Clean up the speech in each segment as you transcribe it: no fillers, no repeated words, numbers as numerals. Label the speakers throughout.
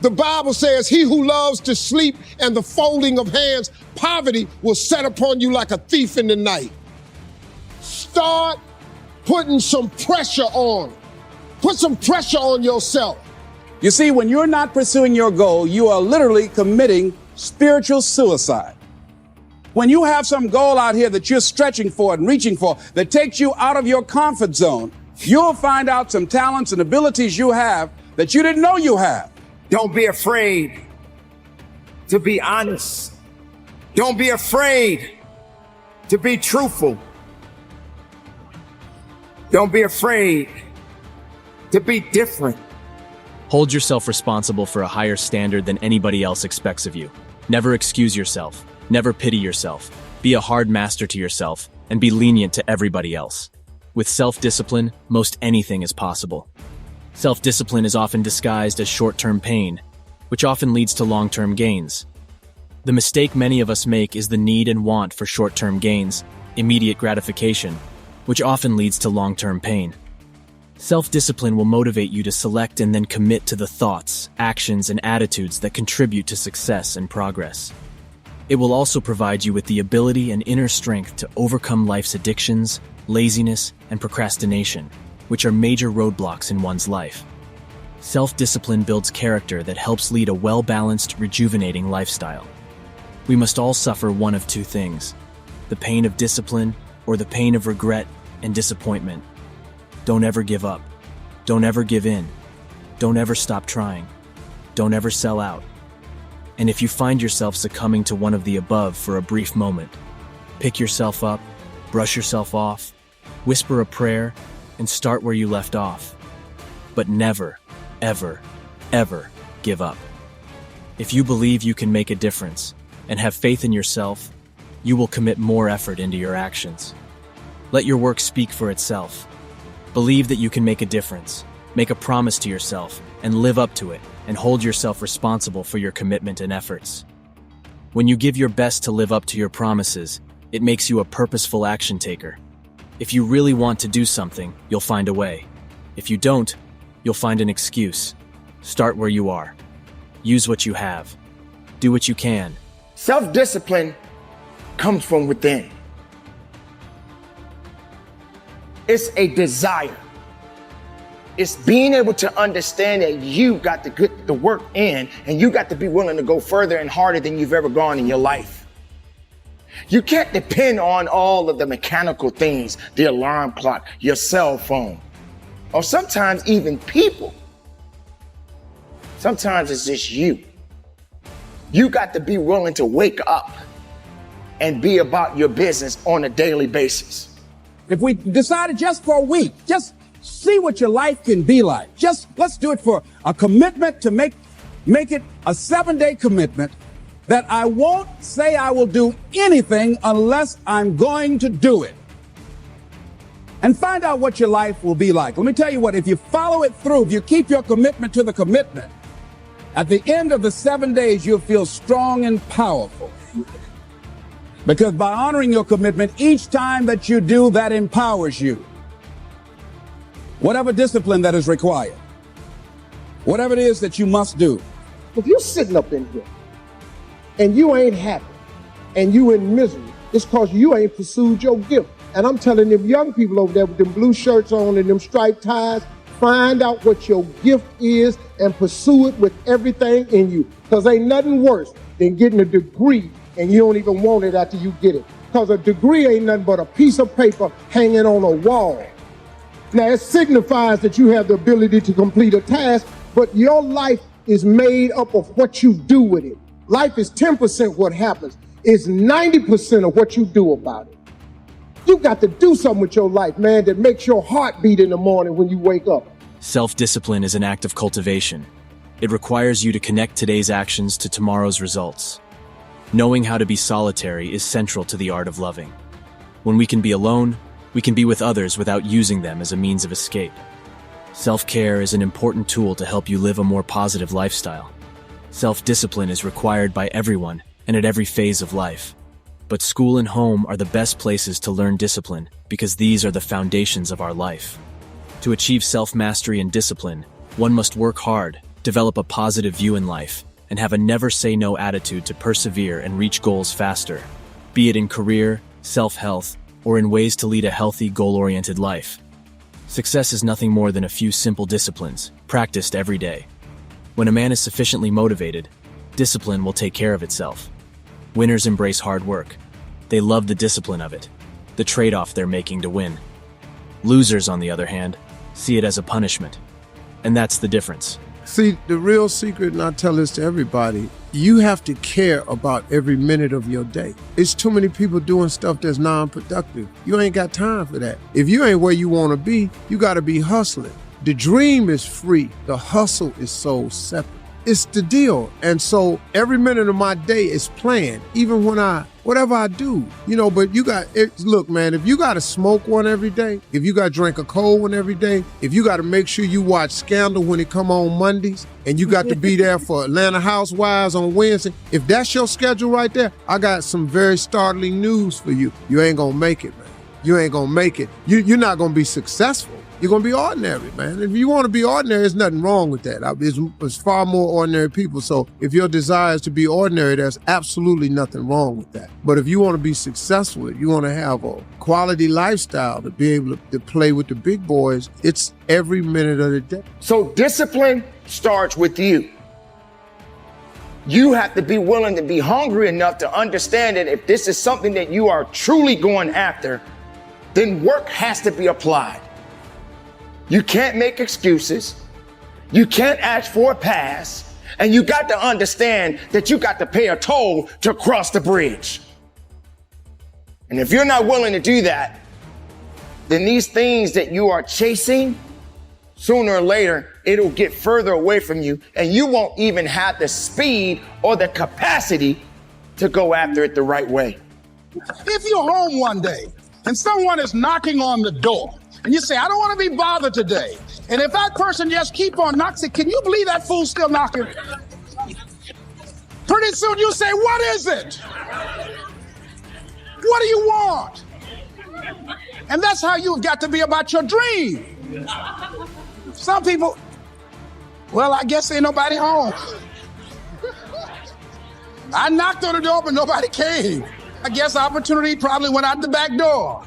Speaker 1: The Bible says, he who loves to sleep and the folding of hands, poverty will set upon you like a thief in the night. Start putting some pressure on. Put some pressure on yourself.
Speaker 2: You see, when you're not pursuing your goal, you are literally committing spiritual suicide. When you have some goal out here that you're stretching for and reaching for that takes you out of your comfort zone, you'll find out some talents and abilities you have that you didn't know you have.
Speaker 3: Don't be afraid to be honest. Don't be afraid to be truthful. Don't be afraid to be different.
Speaker 4: Hold yourself responsible for a higher standard than anybody else expects of you. Never excuse yourself. Never pity yourself. Be a hard master to yourself and be lenient to everybody else. With self-discipline, most anything is possible. Self-discipline is often disguised as short-term pain, which often leads to long-term gains. The mistake many of us make is the need and want for short-term gains, immediate gratification, which often leads to long-term pain. Self-discipline will motivate you to select and then commit to the thoughts, actions, and attitudes that contribute to success and progress. It will also provide you with the ability and inner strength to overcome life's addictions, laziness, and procrastination, which are major roadblocks in one's life. Self-discipline builds character that helps lead a well-balanced, rejuvenating lifestyle. We must all suffer one of two things: the pain of discipline or the pain of regret and disappointment. Don't ever give up. Don't ever give in. Don't ever stop trying. Don't ever sell out. And if you find yourself succumbing to one of the above for a brief moment, pick yourself up, brush yourself off, whisper a prayer, and start where you left off. But never, ever, ever give up. If you believe you can make a difference and have faith in yourself, you will commit more effort into your actions. Let your work speak for itself. Believe that you can make a difference. Make a promise to yourself and live up to it, and hold yourself responsible for your commitment and efforts. When you give your best to live up to your promises, it makes you a purposeful action taker. If you really want to do something, you'll find a way. If you don't, you'll find an excuse. Start where you are. Use what you have. Do what you can.
Speaker 3: Self-discipline comes from within. It's a desire. It's being able to understand that you got to get the work in, and you got to be willing to go further and harder than you've ever gone in your life. You can't depend on all of the mechanical things, the alarm clock, your cell phone, or sometimes even people. Sometimes it's just you. You got to be willing to wake up and be about your business on a daily basis.
Speaker 2: If we decided just for a week, just see what your life can be like. Let's do it for a commitment to make it a 7-day commitment that I won't say I will do anything unless I'm going to do it. And find out what your life will be like. Let me tell you what, if you follow it through, if you keep your commitment to the commitment, at the end of the 7 days, you'll feel strong and powerful. Because by honoring your commitment, each time that you do, that empowers you. Whatever discipline that is required, whatever it is that you must do.
Speaker 1: If you're sitting up in here and you ain't happy and you in misery, it's because you ain't pursued your gift. And I'm telling them young people over there with them blue shirts on and them striped ties, find out what your gift is and pursue it with everything in you. Because ain't nothing worse than getting a degree and you don't even want it after you get it. Because a degree ain't nothing but a piece of paper hanging on a wall. Now, it signifies that you have the ability to complete a task, but your life is made up of what you do with it. Life is 10% what happens. It's 90% of what you do about it. You got to do something with your life, man, that makes your heart beat in the morning when you wake up.
Speaker 4: Self-discipline is an act of cultivation. It requires you to connect today's actions to tomorrow's results. Knowing how to be solitary is central to the art of loving. When we can be alone, we can be with others without using them as a means of escape. Self-care is an important tool to help you live a more positive lifestyle. Self-discipline is required by everyone and at every phase of life. But school and home are the best places to learn discipline because these are the foundations of our life. To achieve self-mastery and discipline, one must work hard, Develop a positive view in life and have a never-say-no attitude to persevere and reach goals faster, be it in career, self-health, or in ways to lead a healthy, goal-oriented life. Success is nothing more than a few simple disciplines, practiced every day. When a man is sufficiently motivated, discipline will take care of itself. Winners embrace hard work. They love the discipline of it, the trade-off they're making to win. Losers, on the other hand, see it as a punishment. And that's the difference.
Speaker 1: See, the real secret, and I tell this to everybody, you have to care about every minute of your day. It's too many people doing stuff that's non-productive. You ain't got time for that. If you ain't where you want to be, you got to be hustling. The dream is free. The hustle is so separate. It's the deal. And so every minute of my day is planned, even when whatever I do, but look, man, if you got to smoke one every day, if you got to drink a cold one every day, if you got to make sure you watch Scandal when it come on Mondays, and you got to be there for Atlanta Housewives on Wednesday, if that's your schedule right there, I got some very startling news for you. You ain't gonna make it, man. You ain't gonna make it. You're not gonna be successful. You're going to be ordinary, man. If you want to be ordinary, there's nothing wrong with that. There's far more ordinary people. So if your desire is to be ordinary, there's absolutely nothing wrong with that. But if you want to be successful, if you want to have a quality lifestyle, to be able to play with the big boys, it's every minute of the day.
Speaker 3: So discipline starts with you. You have to be willing to be hungry enough to understand that if this is something that you are truly going after, then work has to be applied. You can't make excuses. You can't ask for a pass. And you got to understand that you got to pay a toll to cross the bridge. And if you're not willing to do that, then these things that you are chasing, sooner or later, it'll get further away from you, and you won't even have the speed or the capacity to go after it the right way.
Speaker 2: If you're home one day and someone is knocking on the door, and you say, I don't want to be bothered today. And if that person just keep on knocking, can you believe that fool's still knocking? Pretty soon you say, what is it? What do you want? And that's how you've got to be about your dream. Some people, well, I guess ain't nobody home. I knocked on the door, but nobody came. I guess opportunity probably went out the back door.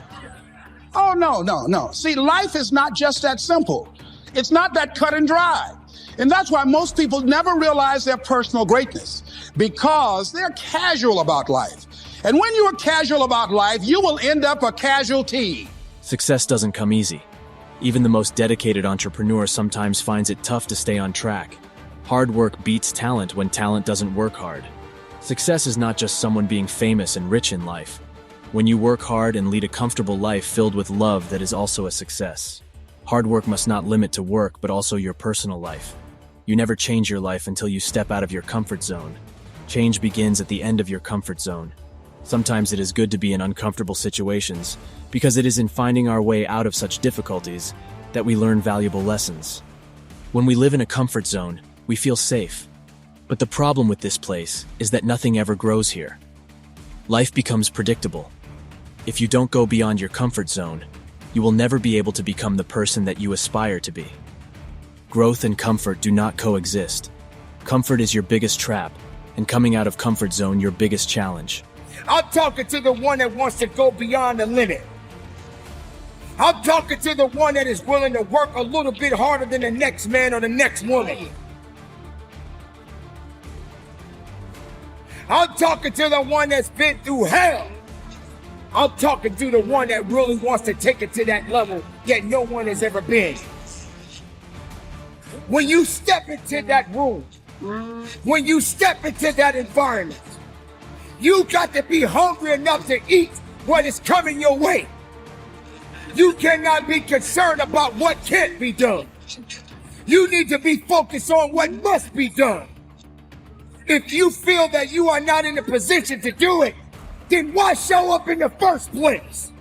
Speaker 2: Oh, no. See, life is not just that simple. It's not that cut and dry. And that's why most people never realize their personal greatness, because they're casual about life. And when you are casual about life, you will end up a casualty.
Speaker 4: Success doesn't come easy. Even the most dedicated entrepreneur sometimes finds it tough to stay on track. Hard work beats talent when talent doesn't work hard. Success is not just someone being famous and rich in life. When you work hard and lead a comfortable life filled with love, that is also a success. Hard work must not limit to work, but also your personal life. You never change your life until you step out of your comfort zone. Change begins at the end of your comfort zone. Sometimes it is good to be in uncomfortable situations, because it is in finding our way out of such difficulties that we learn valuable lessons. When we live in a comfort zone, we feel safe. But the problem with this place is that nothing ever grows here. Life becomes predictable. If you don't go beyond your comfort zone, you will never be able to become the person that you aspire to be. Growth and comfort do not coexist. Comfort is your biggest trap, and coming out of comfort zone your biggest challenge.
Speaker 3: I'm talking to the one that wants to go beyond the limit. I'm talking to the one that is willing to work a little bit harder than the next man or the next woman. I'm talking to the one that's been through hell. I'm talking to the one that really wants to take it to that level that no one has ever been. When you step into that room, when you step into that environment, you got to be hungry enough to eat what is coming your way. You cannot be concerned about what can't be done. You need to be focused on what must be done. If you feel that you are not in a position to do it, then why show up in the first place?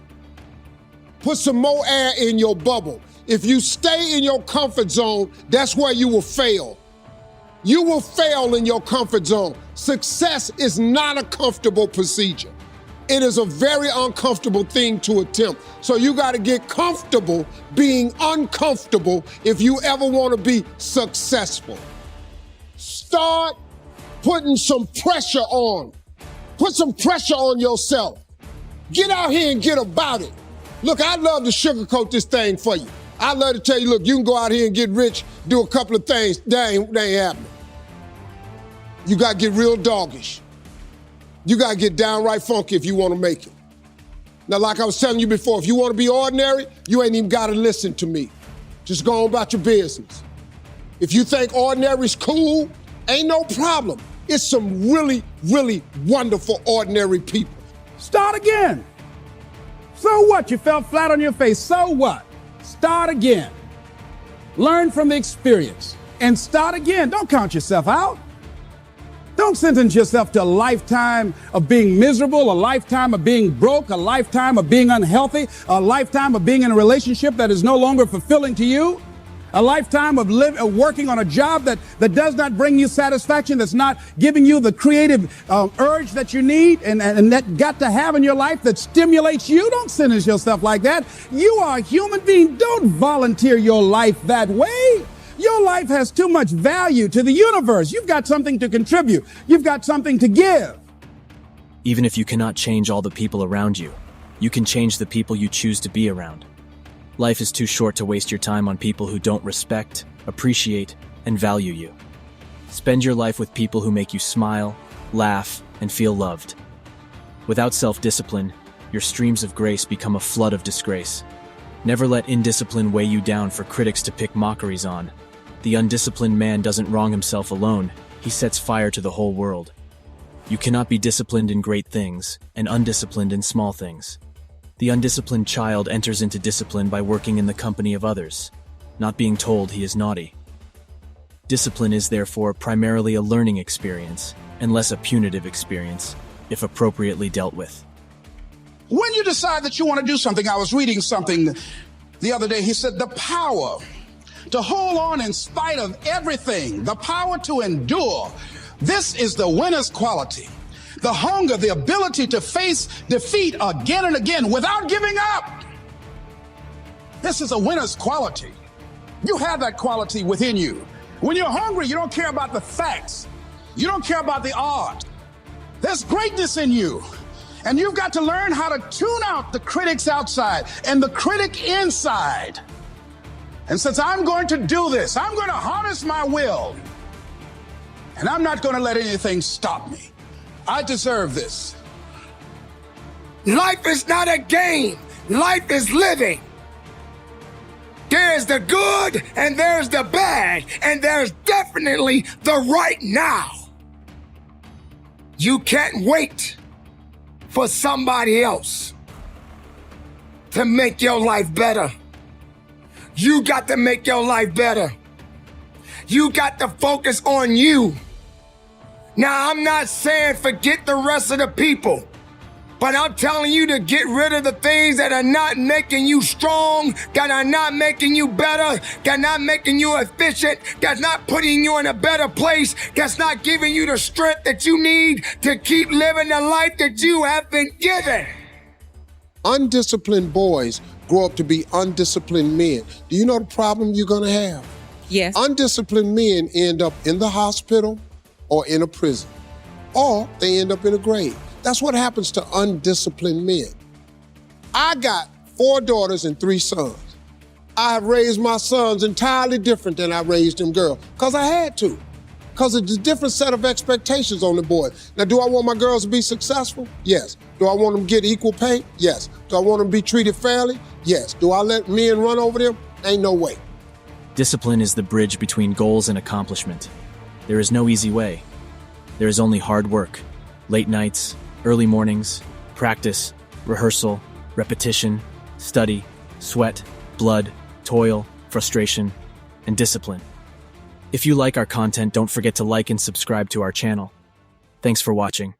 Speaker 1: Put some more air in your bubble. If you stay in your comfort zone, that's where you will fail. You will fail in your comfort zone. Success is not a comfortable procedure. It is a very uncomfortable thing to attempt. So you got to get comfortable being uncomfortable if you ever want to be successful. start putting some pressure on. Put some pressure on yourself. Get out here and get about it. Look, I'd love to sugarcoat this thing for you. I'd love to tell you, look, you can go out here and get rich, do a couple of things. That ain't happening. You got to get real doggish. You got to get downright funky if you want to make it. Now, like I was telling you before, if you want to be ordinary, you ain't even got to listen to me. Just go on about your business. If you think ordinary's cool, ain't no problem. It's some really, really wonderful ordinary people.
Speaker 2: Start again. So what? You fell flat on your face. So what? Start again. Learn from the experience and start again. Don't count yourself out. Don't sentence yourself to a lifetime of being miserable, a lifetime of being broke, a lifetime of being unhealthy, a lifetime of being in a relationship that is no longer fulfilling to you, a lifetime of working on a job that does not bring you satisfaction, that's not giving you the creative urge that you need and that got to have in your life that stimulates you. Don't sentence yourself like that. You are a human being. Don't volunteer your life that way. Your life has too much value to the universe. You've got something to contribute. You've got something to give.
Speaker 4: Even if you cannot change all the people around you, you can change the people you choose to be around. Life is too short to waste your time on people who don't respect, appreciate, and value you. Spend your life with people who make you smile, laugh, and feel loved. Without self-discipline, your streams of grace become a flood of disgrace. Never let indiscipline weigh you down for critics to pick mockeries on. The undisciplined man doesn't wrong himself alone, he sets fire to the whole world. You cannot be disciplined in great things and undisciplined in small things. The undisciplined child enters into discipline by working in the company of others, not being told he is naughty. Discipline is therefore primarily a learning experience and less a punitive experience, if appropriately dealt with.
Speaker 2: When you decide that you want to do something, I was reading something the other day. He said the power to hold on in spite of everything, the power to endure, this is the winner's quality. The hunger, the ability to face defeat again and again without giving up. This is a winner's quality. You have that quality within you. When you're hungry, you don't care about the facts. You don't care about the art. There's greatness in you. And you've got to learn how to tune out the critics outside and the critic inside. And since I'm going to do this, I'm going to harness my will. And I'm not going to let anything stop me. I deserve this.
Speaker 3: Life is not a game. Life is living. There's the good and there's the bad, and there's definitely the right now. You can't wait for somebody else to make your life better. You got to make your life better. You got to focus on you. Now, I'm not saying forget the rest of the people, but I'm telling you to get rid of the things that are not making you strong, that are not making you better, that are not making you efficient, that's not putting you in a better place, that's not giving you the strength that you need to keep living the life that you have been given.
Speaker 1: Undisciplined boys grow up to be undisciplined men. Do you know the problem you're gonna have?
Speaker 5: Yes.
Speaker 1: Undisciplined men end up in the hospital or in a prison, or they end up in a grave. That's what happens to undisciplined men. I got 4 daughters and 3 sons. I have raised my sons entirely different than I raised them girls, because I had to, because it's a different set of expectations on the board. Now, do I want my girls to be successful? Yes. Do I want them to get equal pay? Yes. Do I want them to be treated fairly? Yes. Do I let men run over them? Ain't no way.
Speaker 4: Discipline is the bridge between goals and accomplishment. There is no easy way. There is only hard work, late nights, early mornings, practice, rehearsal, repetition, study, sweat, blood, toil, frustration, and discipline. If you like our content, don't forget to like and subscribe to our channel. Thanks for watching.